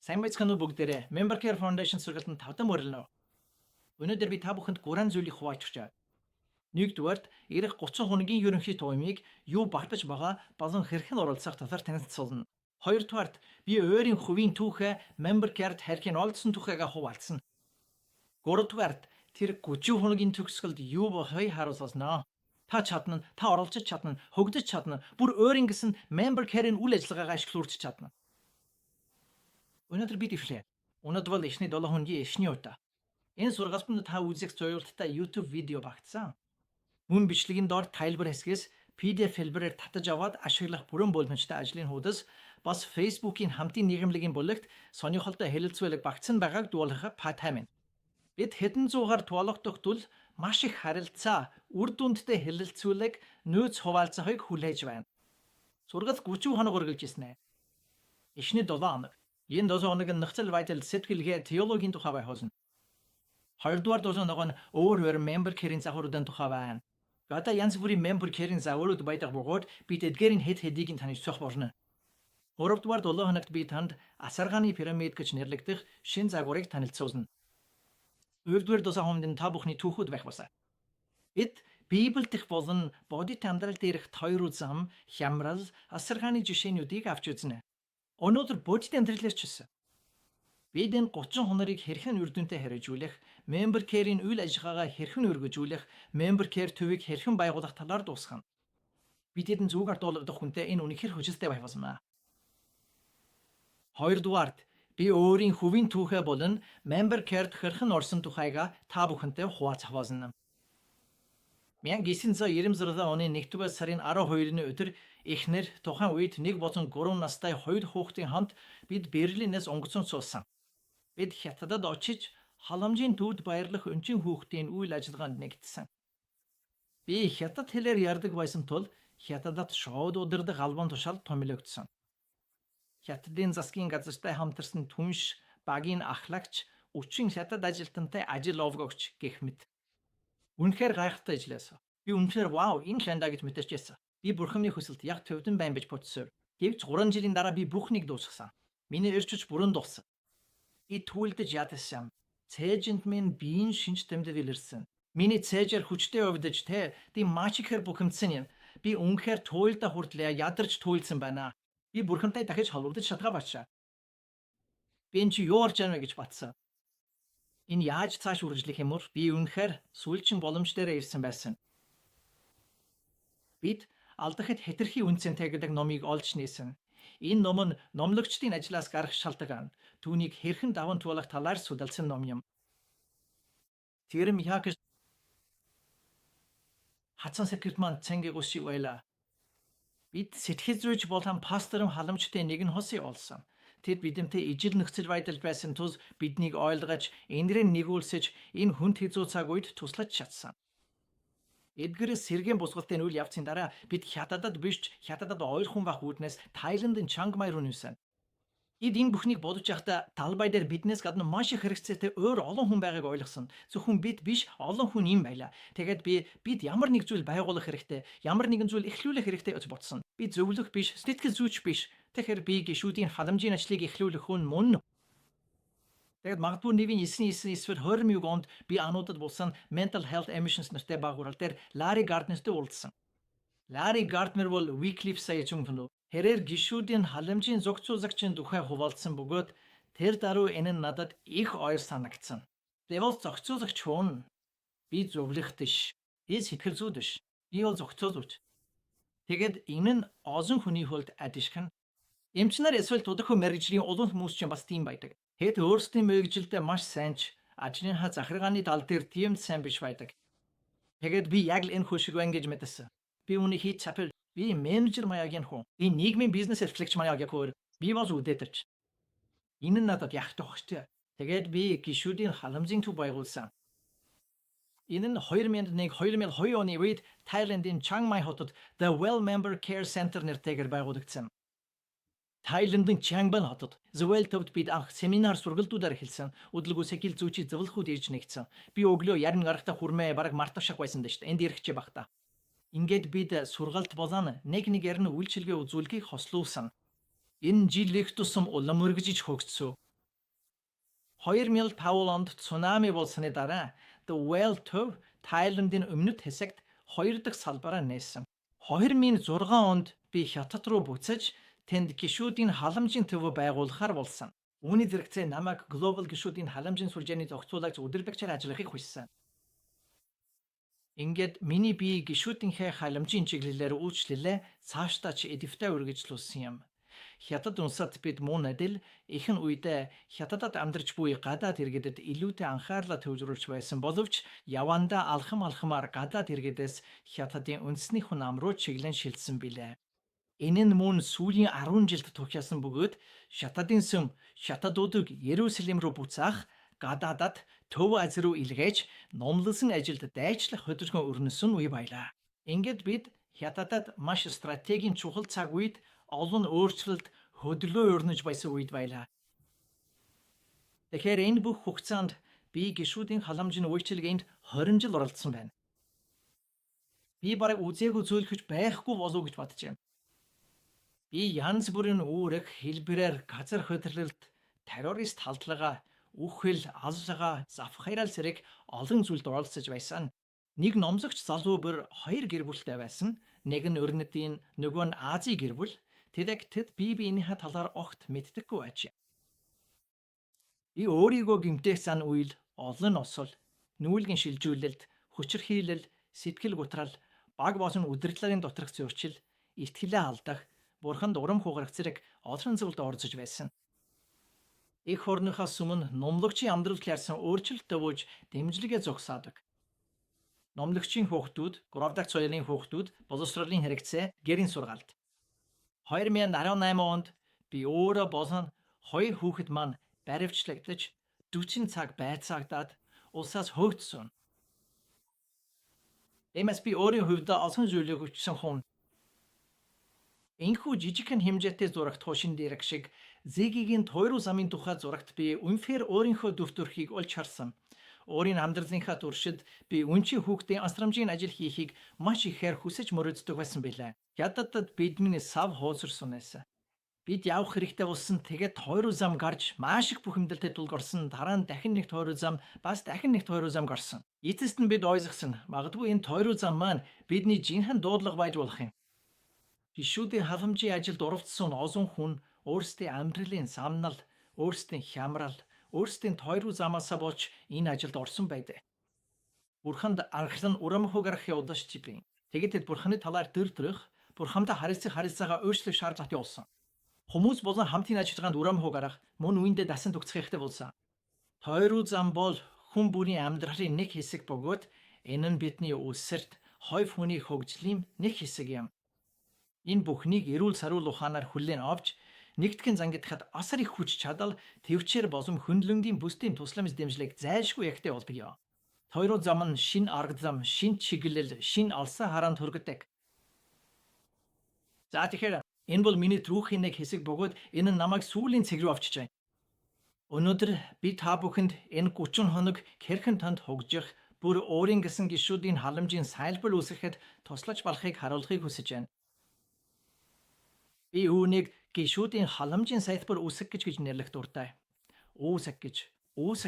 Сайн байцгаана уу бүгдээрээ. Member Care Foundation сургалтанд тавдан мөрөлнө. Өнөөдөр би та бүхэнд 3 зүйлийг хуваалцах гэж байна. Нэгдүгээрт эх 30 хоногийн ерөнхий тоймыг юу багтаж байгаа болон хэрхэн оролцох талаар танилцуулна. Хоёрдугаарт би өөрийн хувийн түүхээ Member Care-т хэрхэн олдсон түүхээгээ хуваалцсан. Гуравдугаарт тэр 30 хоногийн төгсгөлд юу болохыг харуулснаа. Та чадна, та оролцож чадна, хөгдөж чадна, бүр өөрийн гэсэн Member Care-ийн үйл ажиллагаагаа ашиглуулж чадна. Өнөөдөр бид ивлээ. Өнөөдөр бол эхний 7 хоногийн эхний удаа. Энэ сургалтанд та үзэх зорилттой YouTube видео багтсан. Мөн бичлэгийн доор тайлбар хэсгээс PDF хэлбэрээр татаж аваад ашиглах бүрэн боломжтой ажлын хуудас бас Facebook-ийн хамтын нийгэмлэгийн бүлэгт сонирхолтой хэлэлцүүлэг багтсан байгааг дуулгахад патаймын. Бид хэдэн зуугаар туалагдах тул маш их харилцаа, үр дүндтэй хэлэлцүүлэг нөөц хуваалцахыг хүлээж байна. Сургалт 30 хоног үргэлжилсэн. Эхний 7 хоног. Энэ 7 хоног нь нөхцөл байдал, сэтгэлгээ, теологийн тухай байх болно. Хоёрдугаар 7 хоног нь өөр Member Care-ийн загваруудын тухай байна. Гадаа янз бүрийн Member Care-ийн загварууд байдаг бөгөөд бид эдгээрийн хэдийг тань цох болно. Гуравдугаар 7 хоногт би танд асаргааны пирамид гэж нэрлэгдэх шинэ загварыг танилцуулна. Өөрөвдүгээр 7 хоногт та бүхний түүхүүд байх басан. Бид Библиэд их болон бодит амьдрал дээрх хоёр зам, хямрал, асаргааны жишээнүүдийг авч үзнэ. Өнөөдөр бодит амьдралаар ч гэсэн бид энэ 30 хонорыг хэрхэн үр дүнтэй хэрэгжүүлэх, Member Care-ийн үйл ажиллагаагаа хэрхэн өргөжүүлэх, Member Care төвийг хэрхэн байгуулах талаар дуусгана. Бид энэ зүгээр дуулагдах хүнтэй энэ үнэхээр хүчтэй байх болно. Хоёрдугаарт би өөрийн хувийн түүхээ болон Member Care-т хэрхэн орсон тухайга та бүхэнтэй хуваалцах болно. 1996 оны 1-р сарын 12-ны өдөр эхнэр тухайн үед 1 болон 3 настай 2 хүүхдийн хамт бид Берлинээс онгоцон суусан. Бид Хятадд очиж халамжийн төвд баярлах өнчин хүүхдийн үйл ажиллагаанд нэгдсэн. Би Хятад хэлээр ярьдаг байсан тул Хятадд шоуд удирдах албан тушаал томилогдсон. Хятадын засгийн газартай хамтарсан түнш, багийн ахлагч, өчиг Хятад ажилтнтай ажил овгогч гэх мэт. Үнэхээр гайхалтай ажилласан. Би үнэхээр вау, энэ шандаа гэж мэдэрчээсэн. Би бурханы хүсэлт яг төвдөн байна гэж бодсоор. Гэвч 3 жилийн дараа би бүхнийг дуусгасан. Миний өрчөж бүрэн дууссан. Би түлдэж ядсан. Цээжинд минь биеийн шинж тэмдэг илэрсэн. Миний цээжээр хүчтэй өвдөж тийм маш ихээр бухимдсан юм. Би үнэхээр туйлда хүртлээ ядарч туйлсан байна. Би бурхантай дахиж холбогдож чадгаа бачаа. Би энэ чи юу орж яана гэж батсан. Энэ яаж цааш үргэлжлэх юм бол би үнэхээр сүүлчин боломж дээр ирсэн байсан. Бид алдахад хэтэрхий үнцэнтэй гэдэг номыг олж нээсэн. Энэ ном нь номлогчдын ажлаас гарах шалтгаан, түүнийг хэрхэн даван туулах талаар судалсан ном юм. Тэрэм яг хатсан сэтгэрт маань цэнгийг усши байла. Бид сэтгэл зүйч болон пасторын халамжтай нэгэн хосын олсон. Тэд бидэнтэй ижил нөхцөл байдал байсан тул биднийг ойлгож, энэрийг нэгүүлсэж, энэ хүнд хэцүү цаг үед туслаж чадсан. Эдгээрээс сэргээн бусгалтын үйл явцын дараа бид Хятадад биш, Хятадад ойрхон байх үүднээс Тайландын Чангмай руу нүүсэн. Эд энэ бүхнийг бодож байхдаа талбай дээр биднээс гадна маш их хэрэгцээтэй өөр олон хүн байгааг ойлгосон. Зөвхөн бид биш, олон хүн юм байла. Тэгээд бид ямар нэг зүйл байгуулах хэрэгтэй, ямар нэгэн зүйл эхлүүлэх хэрэгтэй гэж бодсон. Би зөвлөх биш, сэтгэл зүйч биш. Тэгэхээр би гишүүдийн халамжийн ажлыг эхлүүлэх хүн мөн. Тэгээд магадгүй нэвийн 9 эсвэл 21 онд би ануудад болсон Mental Health Emissions нэртэй байгууллага дээр Larry Gardner-тэй уулзсан. Larry Gardner бол Wycliffe саяжун хүн. Хэрээр гишүүдийн халамжийн зохицуулагчийн тухай хуваалцсан бөгөөд тэр даруй энэ нь надад их ойр санагдсан. Би бол зохицуулагч хүн. Би зөвлөгдөж, би сэтгэл зүйч. Би бол зохицуулж. Тэгээд энэ нь олон хүний хувьд адилхан. Эмчнэр эсвэл тодорхой мэргэжлийн олон хүмүүс ч бас тийм байдаг. Хэд өөрсдийн мэргэжилдээ маш сайнч, ажлынхаа захиргааны тал дээр тийм сайн биш байдаг. Тэгээд би яг л энэ хүн шиг байна гэж мэдсэн. Би үүнийг хийж чадвал би менежер маягийн хүн. Би нийгмийн бизнес эрхлэгч маягийн хүн. Би бол үдээдэрч. Энэ нь надад яг тохтой. Тэгээд би гишүүдийн халамжийн төв байгуулсан. Энэ нь 2001-2002 оны үед Тайландын Чангмай хотод The Well Member Care Center нэртэйгээр байгуулагдсан. Тайландын Чангмай хотод The Well төвд бид анх семинар сургалтуудаар эхэлсэн. Удалгүй сэтгэл зүйчийн зөвлөхүүд ирж нэгдсэн. Би өглөө ярин гарахта хүрмээ бараг мартавшах байсан дээ шүү дээ. Энд ирэхчээ багтаа. Ингээд бид сургалт болон нэг ярины үйлчилгээ үзүүлэхийг хослуулсан. Энэ жил их тусам улам өргөжиж хөгжсөн. 2005 онд цунами болсны дараа The Whale төв Тайландын өмнөд хэсэгт 2 дахь салбараа нээсэн. 2006 онд би хятад руу буцаж тэнд гишүүдийн халамжийн төв байгуулахаар болсон. Үүний зэрэгцээ намайг Global гишүүдийн халамжийн сүлжээний зохицуулагч удирдагчаар ажиллахыг хүссэн. Ингээд миний бие гишүүдийнхээ халамжийн чиглэлээр үйлчлэлээ цаашдаа ч эдэвхтэй үргэлжлүүлсэн юм. Хятад улсад бид мөн адил ихэнх үедээ хятадд амьдарч буй гадаад иргэдэд илүүтэй анхаарлаа төвлөрүүлж байсан боловч явандаа алхамаар гадаад иргэдээс хятадын үндэсний хүн ам руу чиглэн шилжсэн билээ. Энэ нь мөн сүүлийн 10 жилд тухиасан бөгөөд шатадын сүм шатадуудыг Ерүсалим руу буцаах гадаадад Төв Аз руу илгээж номлосон ажилд дайчлах хөдөлгөөн өрнөсөн үе байлаа. Ингээд бид хятадад маш стратегийн чухал цаг үед олон өөрчлөлт хөдөлгөөн өрнөж байсан үед байлаа. Тэгэхээр энэ бүх хугацаанд би гишүүдийн халамжийн үйлчилгээнд 20 жил оролцсон байна. Би бараг үзээгүй зүйл гэж байхгүй болов гэж бодчихъя. Би янз бүрийн үүрэг, хэлбэрээр газар хөдлөлт, террорист халдлага, үхэл, аллага, завхаарал зэрэг олон зүйлд оролцож байсан. Нэг номлогч залуу бүр 2 гэр бүлтэй байсан. Нэг нь Өрнөдийн, нөгөө нь Азийн гэр бүл. Тэд биенийхээ талаар огт мэддэггүй байж. Би өөрийгөө гэмтэх зан үйл, олон осол, нүүлгэн шилжүүлэлт, хүчирхийлэл, сэтгэл готрал, баг болон удирдлагын доторх зөрчил, итгэлээ алдах, бурханд урам хугарах зэрэг олон зүйлд оролцож байсан. Их хорныхаас өмнө номлогчийн амьдралд ярьсан өөрчлөлт төвөж дэмжлэгээ зогсоодог. Номлогчийн хүүхдүүд, 3 дахь соёлын хүүхдүүд, боловсролын хэрэгцээ, гэрийн сургаалт. 2018 онд би өөрөө болон 2 хүүхэд маань баривчлагдаж 40 цаг байцаагдаад улсаас хөөгдсөн. Эмэс би өөрийн хувьдаа олон зүйлийг хүчсэн хүн. Энэхүү жижигхэн хэмжээтэй зурагт хошин дээрх шиг Зигийн тойруу замын тухай зурагт би үнэхээр өөрийнхөө дүр төрхийг олж харсан. Өөрийн амьдралынхаа туршид би үнчийн хүүхдийн асрамжийн ажил хийхийг маш ихээр хүсэж мөрөөддөг байсан билээ. Хятадд бидний сав хоосорсон байсан. Бид явах хэрэгтэй болсон тэгээд тойруу зам гарч маш их бухимдалтай тулг орсон. Дараа нь дахин нэг тойруу зам, бас дахин нэг тойруу зам гарсан. Эцэст нь бид ойлгосон. Магадгүй энэ тойруу зам маань бидний жинхэнэ дуудлага байж болох юм. Гишүүдийн халамжийн ажилд оролцсон олон хүн өөрсдийн амьдралын самнал, өөрсдийн хямрал, өөрсдийн тойруу замаасаа болж энэ ажилд орсон байдаг. Бурханд анхлан урам хугарахын удаач бий. Тэгээд тэд бурханы талаар дөрөх, бурхамтай харилцаагаа өөрчлөх шаардлагатай болсон. Хүмүүс болон хамтын ажиллагаанд урам хугарах, мөн үүндээ дасан төгсөх хэрэгтэй болсон. Тойруу зам бол хүн бүрийн амьдралын нэг хэсэг бөгөөд энэ нь бидний үлсэрт, хойв хүний хөгжлийн нэг хэсэг юм. Энэ бүхнийг эрүүл саруул ухаанаар хүлээн авч нэгтгэн зангидахад асар их хүч чадал, төвчээр болон хөндлөнгийн бүсдийн тусламж дэмжлэг зайлшгүй ягтай болдог. Тойруу зам нь шин арга зам, шин чиглэл, шин алсан хараанд хүргэдэг. За тэгэхээр энэ бол миний трүүхийн нэг хэсэг бөгөөд энэ нь намайг сүүлийн цэг рүү авчиж байна. Өнөөдөр би та бүхэнд энэ 30 хоног хэрхэн танд хөгжих, бүр өөрийн гэсэн гишүүдийн халамжийн сайлбар үүсгэхэд туслаж болохыг харуулахыг хүсэж байна. Би үүнийг гишүүдийн халамжийн сайлбар үүсгэх гэж нэрлэх дуртай. Үүсгэх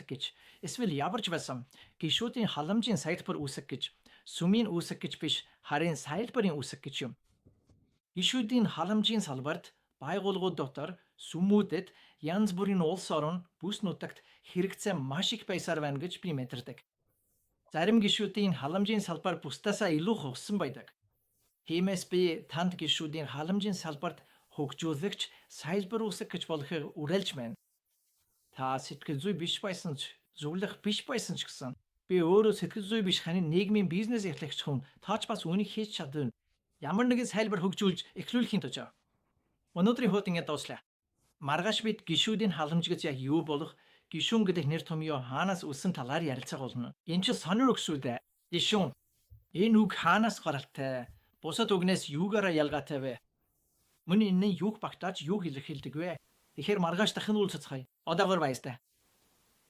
гэж эсвэл яварч байсан гишүүдийн халамжийн сайлбар үүсгэх гэж, сүмийн үүсгэх гэж биш, харин сайлбарын үүсгэх гэж юм. Гишүүдийн халамжийн салбарт байгууллагууд дотор сүмүүдэд янз бүрийн улс орон бүс нутагт хэрэгцээ маш их байсаар байна гэж би мэдэрдэг. Зарим гишүүдийн халамжийн салбар бусдаасаа илүү хогсон байдаг. Тиймээс би танд гишүүдийн халамжийн салбарт хөгжүүлэгч, сайлбар үүсгэх гэж болохыг уриалж байна. Та сэтгэл зүй биш байсан ч, зөвлөх биш байсан ч гэсэн би өөрөө сэтгэл зүй биш ханийн нийгмийн бизнес эрхлэгч хүн, таач бас үүнийг хийж чадна. Ямар нэгэн сайлбар хөгжүүлж эхлүүлэхийн тулд. Өнөөдрийн хуудас ингэ дууслаа. Маргааш бид гишүүдийн халамж гэж яг юу болох, гишүүн гэдэг нэр томьёо хаанаас үлсэн талаар ярилцах болно. Энэ ч сонир үг шүү дээ. Гишүүн. Энэ үг хаанаас гаралтай? Бусад үгнээс юугаараа ялгаатай вэ? Мөн энэ юуг багтааж юуг илэрхийлдэг вэ? Тэгэхээр маргааш дахин уулзцгаая. Одоогоор баярлалаа.